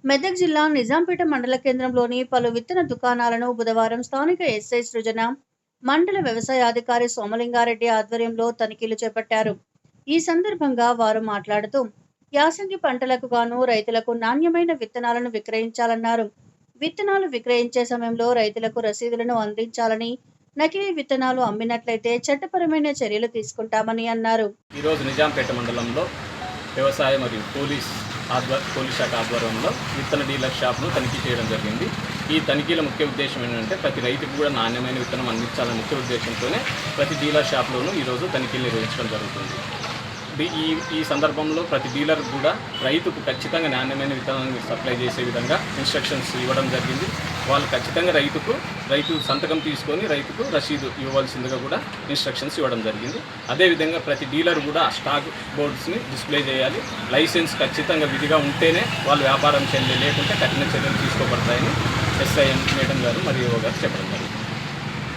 మెదక్ జిల్లా నిజాంపేట మండల కేంద్రంలోని పలు విత్తన దుకాణాలను బుధవారం స్థానిక ఎస్ఐ సృజన, మండల వ్యవసాయాధికారి సోమలింగారెడ్డి ఆధ్వర్యంలో తనిఖీలు చేపట్టారు. ఈ సందర్భంగా వారు మాట్లాడుతూ యాసంగి పంటలకు గాను రైతులకు నాణ్యమైన విత్తనాలను విక్రయించాలన్నారు. విత్తనాలు విక్రయించే సమయంలో రైతులకు రసీదులను అందించాలని, నకిలీ విత్తనాలు అమ్మినట్లయితే చట్టపరమైన చర్యలు తీసుకుంటామని అన్నారు. ఈరోజు నిజాంపేట మండలంలో వ్యవసాయ మరియు పోలీస్ శాఖ ఆధ్వర్యంలో విత్తన డీలర్ షాప్ను తనిఖీ చేయడం జరిగింది. ఈ తనిఖీల ముఖ్య ఉద్దేశం ఏంటంటే ప్రతి రైతుకు కూడా నాణ్యమైన విత్తనం అందించాలనే ముఖ్య ఉద్దేశంతోనే ప్రతి డీలర్ షాప్లోనూ ఈరోజు తనిఖీలు నిర్వహించడం జరుగుతుంది. ఈ సందర్భంలో ప్రతి డీలర్ కూడా రైతుకు ఖచ్చితంగా నాణ్యమైన విత్తనాన్ని సప్లై చేసే విధంగా ఇన్స్ట్రక్షన్స్ ఇవ్వడం జరిగింది. వాళ్ళు ఖచ్చితంగా రైతు సంతకం తీసుకొని రైతుకు రసీదు ఇవ్వవలసిందిగా కూడా ఇన్స్ట్రక్షన్స్ ఇవ్వడం జరిగింది. అదేవిధంగా ప్రతి డీలర్ కూడా స్టాక్ బోర్డ్స్ని డిస్ప్లే చేయాలి. లైసెన్స్ ఖచ్చితంగా విధిగా ఉంటేనే వాళ్ళు వ్యాపారం లేకుంటే కఠిన చర్యలు తీసుకోబడతాయని ఎస్ఐఎం మేడం గారు మరియు గారు చెప్పడం జరిగింది.